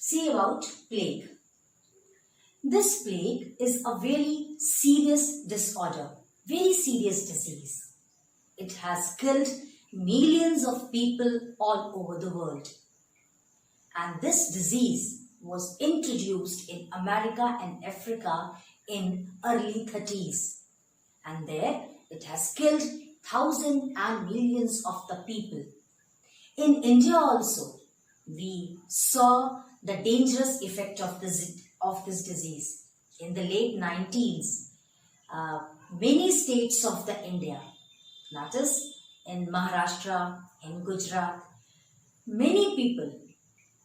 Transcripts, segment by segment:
see about plague. This plague is a very serious disorder, very serious disease. It has killed millions of people all over the world. And this disease was introduced in America and Africa in early 30s. And there it has killed thousands and millions of the people. In India also, we saw the dangerous effect of this disease. In the late 19s, many states of the India, that is in Maharashtra, in Gujarat, many people,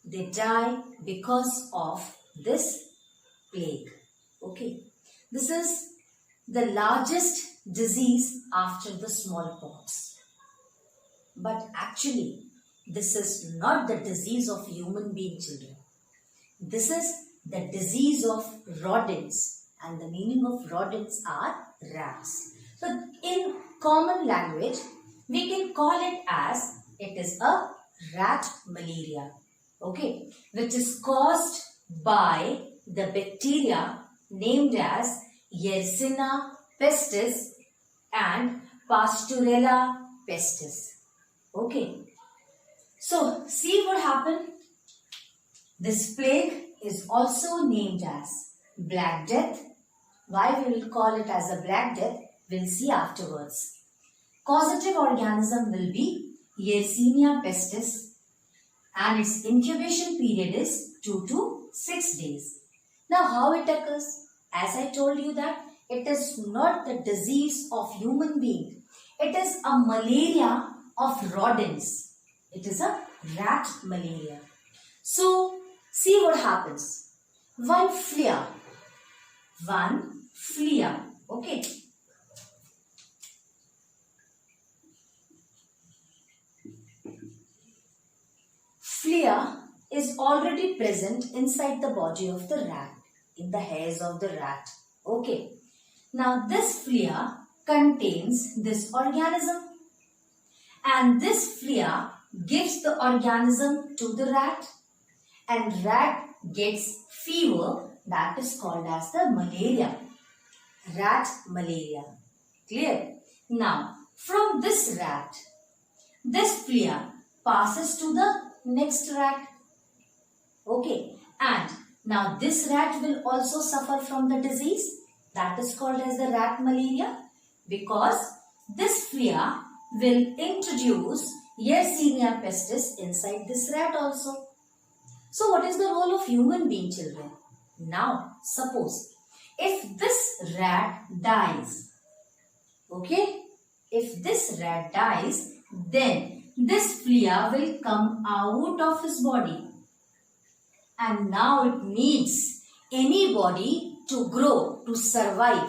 they die because of this plague. Okay, this is the largest disease after the smallpox. But actually, this is not the disease of human being children. This is the disease of rodents, and the meaning of rodents are rats. So in common language, we can call it as it is a rat malaria. Okay, which is caused by the bacteria named as Yersinia pestis and Pasturella pestis. Okay, so see what happened. This plague is also named as Black Death. Why we will call it as a Black Death, we'll see afterwards. Causative organism will be Yersinia pestis, and its incubation period is 2 to 6 days. Now how it occurs? As I told you that it is not the disease of human being. It is a malaria of rodents. It is a rat malaria. So see what happens. One flea. Okay. Flea is already present inside the body of the rat, in the hairs of the rat. Okay. Now this flea contains this organism, and this flea gives the organism to the rat, and rat gets fever, that is called as the malaria. Rat malaria. Clear? Now from this rat, this flea passes to the next rat. Okay, and now this rat will also suffer from the disease, that is called as the rat malaria, because this flea will introduce Yersinia pestis inside this rat also. So what is the role of human being children? Now suppose if this rat dies, okay, if this rat dies, then this flea will come out of his body, and now it needs anybody to grow, to survive,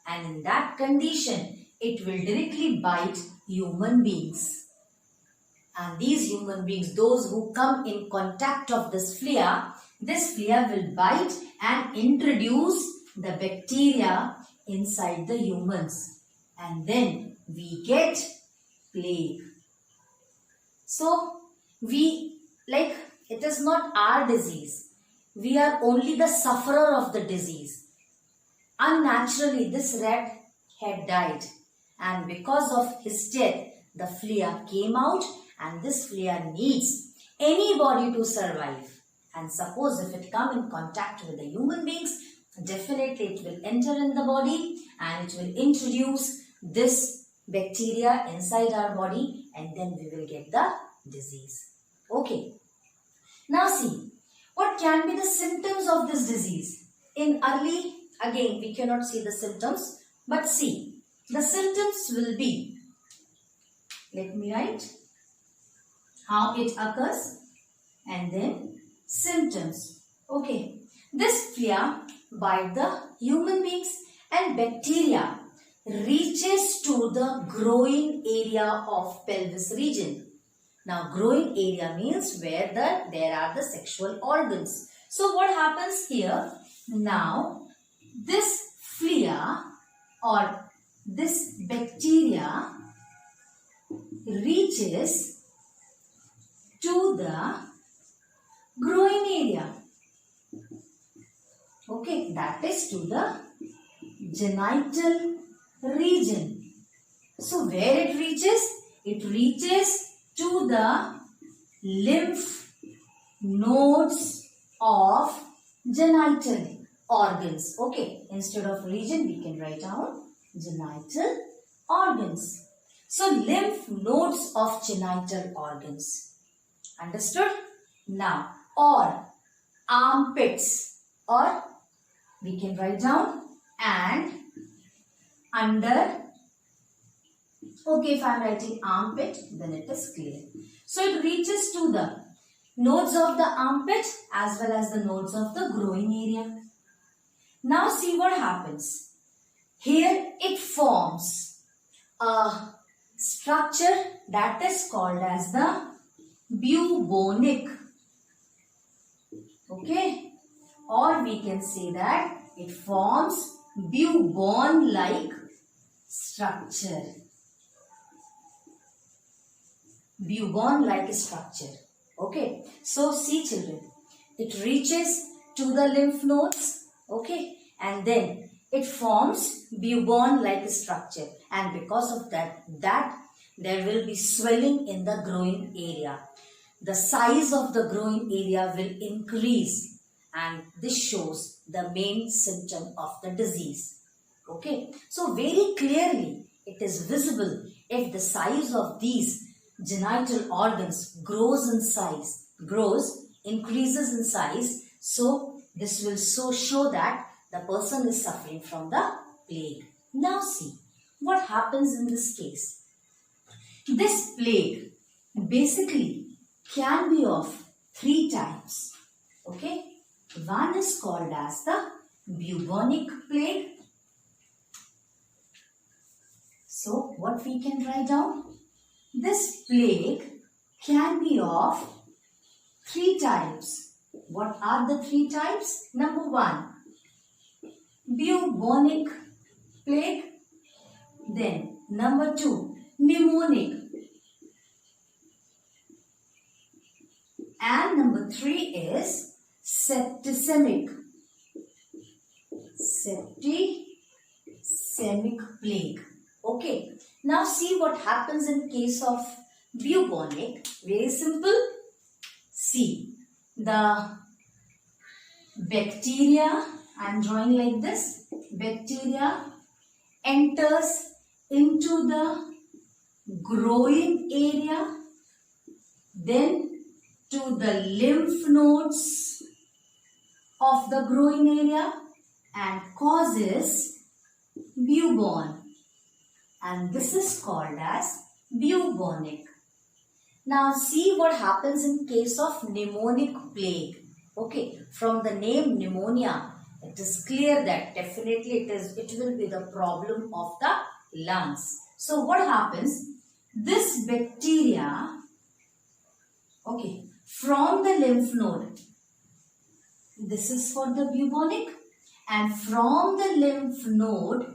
and in that condition it will directly bite human beings. And these human beings, those who come in contact of this flea will bite and introduce the bacteria inside the humans, and then we get plague. So it is not our disease. We are only the sufferer of the disease. Unnaturally, this rat had died, and because of his death, the flea came out, and this flea needs anybody to survive. And suppose if it come in contact with the human beings, definitely it will enter in the body and it will introduce this bacteria inside our body, and then we will get the disease. Okay. Now see, what can be the symptoms of this disease? In early, again we cannot see the symptoms, but see, the symptoms will be, let me write how it occurs and then symptoms. Okay, this flea bite the human beings, and bacteria reaches to the groin area of pelvis region. Now groin area means where there are the sexual organs. So what happens here? Now this flea or this bacteria reaches to the groin area. Okay, that is to the genital region. So where it reaches? It reaches to the lymph nodes of genital organs. Okay, instead of region we can write down genital organs. So lymph nodes of genital organs. Understood? Now, or armpits, or we can write down and under. Okay, if I am writing armpit, then it is clear. So it reaches to the nodes of the armpit as well as the nodes of the groin area. Now see what happens. Here it forms a structure that is called as the bubonic. Okay, or we can say that it forms bubon-like structure. Bubon-like structure. Okay, so see children, it reaches to the lymph nodes. Okay, and then it forms bubon-like structure, and because of that there will be swelling in the groin area. The size of the groin area will increase, and this shows the main symptom of the disease. Okay, so very clearly it is visible if the size of these genital organs increases in size. So this will show that the person is suffering from the plague. Now see what happens in this case. This plague basically can be of 3 types. Okay, one is called as the bubonic plague. So what we can write down? This plague can be of 3 types. What are the 3 types? Number 1, bubonic plague. Then number 2, pneumonic. And number 3 is septicemic. Septicemic plague. Okay. Now see what happens in case of bubonic. Very simple. See, the bacteria, I am drawing like this. Bacteria enters into the groin area, then to the lymph nodes of the groin area and causes bubon. And this is called as bubonic. Now see what happens in case of pneumonic plague. Okay, from the name pneumonia, it is clear that definitely it will be the problem of the lungs. So what happens? This bacteria, okay, from the lymph node, this is for the bubonic, and from the lymph node,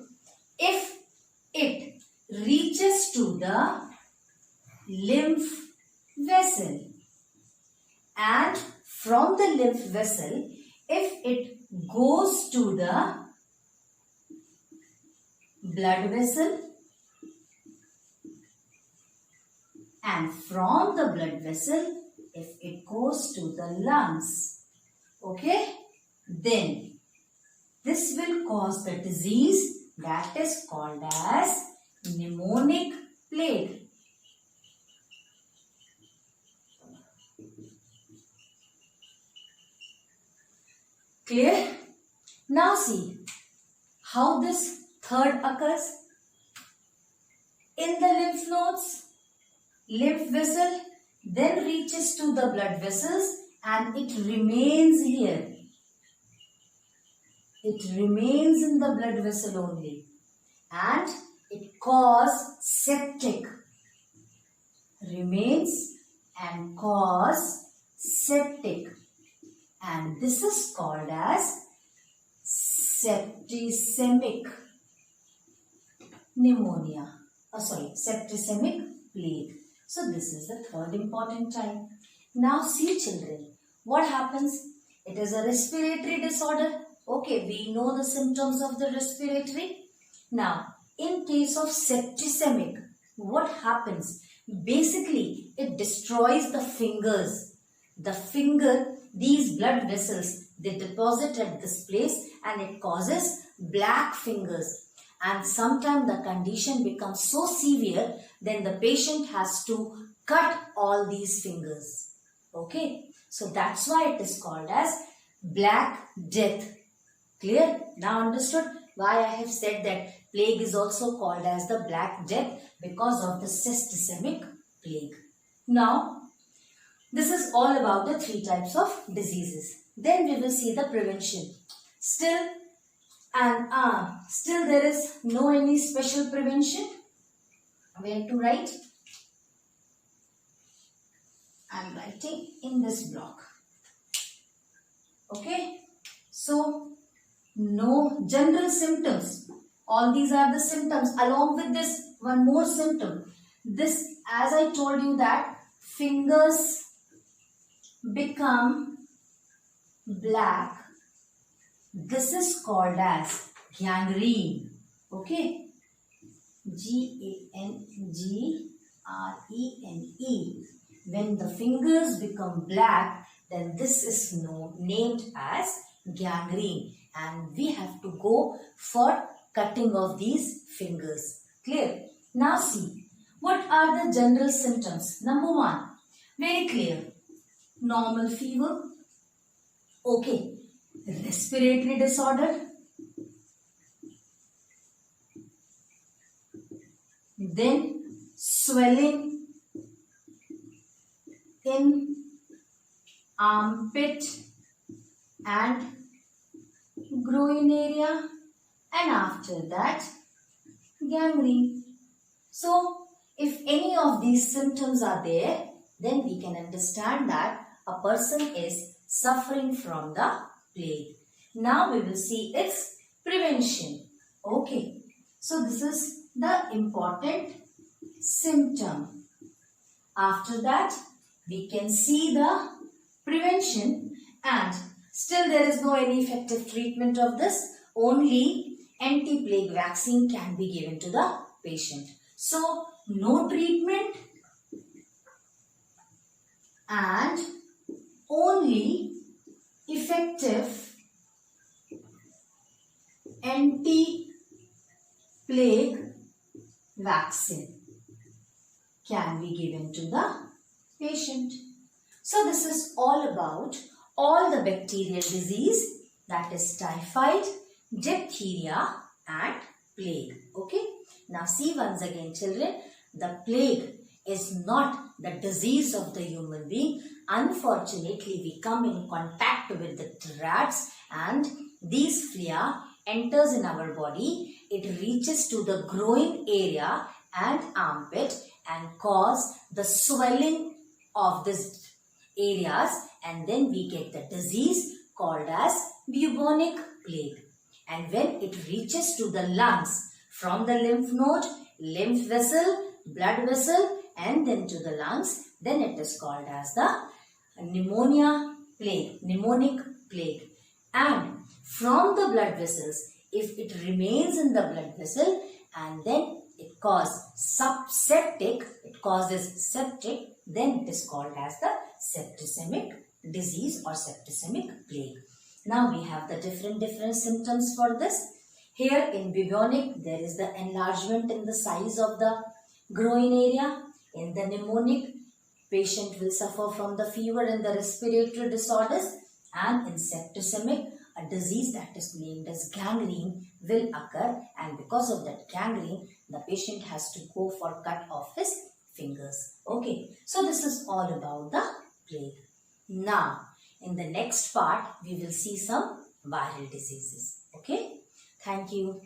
if it reaches to the lymph vessel, and from the lymph vessel, if it goes to the blood vessel, and from the blood vessel, if it goes to the lungs, okay, then this will cause the disease that is called as pneumonic plague. Clear? Now see how this third occurs. In the lymph nodes, lymph vessel then reaches to the blood vessels and it remains here. It remains in the blood vessel only and it causes septic. Remains and cause septic, and this is called as septicemic pneumonia. Septicemic plague. So this is the third important type. Now see children, what happens? It is a respiratory disorder. Okay, we know the symptoms of the respiratory. Now, in case of septicemic, what happens? Basically, it destroys the fingers. The finger, these blood vessels, they deposit at this place and it causes black fingers. And sometimes the condition becomes so severe, then the patient has to cut all these fingers. Okay, so that's why it is called as Black Death. Clear? Now understood why I have said that plague is also called as the Black Death because of the septicemic plague. Now, this is all about the 3 types of diseases. Then we will see the prevention. Still there is no any special prevention. Where to write? I am writing in this block. Okay. So, no general symptoms. All these are the symptoms. Along with this, one more symptom. This, as I told you that fingers become black. This is called as gangrene. Okay. Gangrene. When the fingers become black, then this is named as gangrene. And we have to go for cutting of these fingers. Clear? Now see, what are the general symptoms? Number 1, very clear. Normal fever. Okay. Respiratory disorder. Then swelling in armpit and groin area, and after that gangrene. So if any of these symptoms are there, then we can understand that a person is suffering from the plague. Now we will see its prevention. Okay, so this is the important symptom. After that, we can see the prevention, and still there is no any effective treatment of this. Only anti-plague vaccine can be given to the patient. So, no treatment and only effective anti-plague vaccine can be given to the patient. So this is all about all the bacterial disease, that is typhoid, diphtheria and plague. Okay. Now see once again children, the plague is not the disease of the human being. Unfortunately, we come in contact with the rats and these flea enters in our body. It reaches to the groin area and armpit and cause the swelling of these areas, and then we get the disease called as bubonic plague. And when it reaches to the lungs, from the lymph node, lymph vessel, blood vessel and then to the lungs, then it is called as the pneumonic plague. And from the blood vessels, if it remains in the blood vessel and then it causes septic, then it is called as the septicemic disease or septicemic plague. Now we have the different symptoms for this. Here in bubonic, there is the enlargement in the size of the groin area. In the pneumonic, patient will suffer from the fever and the respiratory disorders. And in septicemic, a disease that is named as gangrene will occur, and because of that gangrene, the patient has to go for cut off his fingers. Okay, so this is all about the plague. Now, in the next part, we will see some viral diseases. Okay, thank you.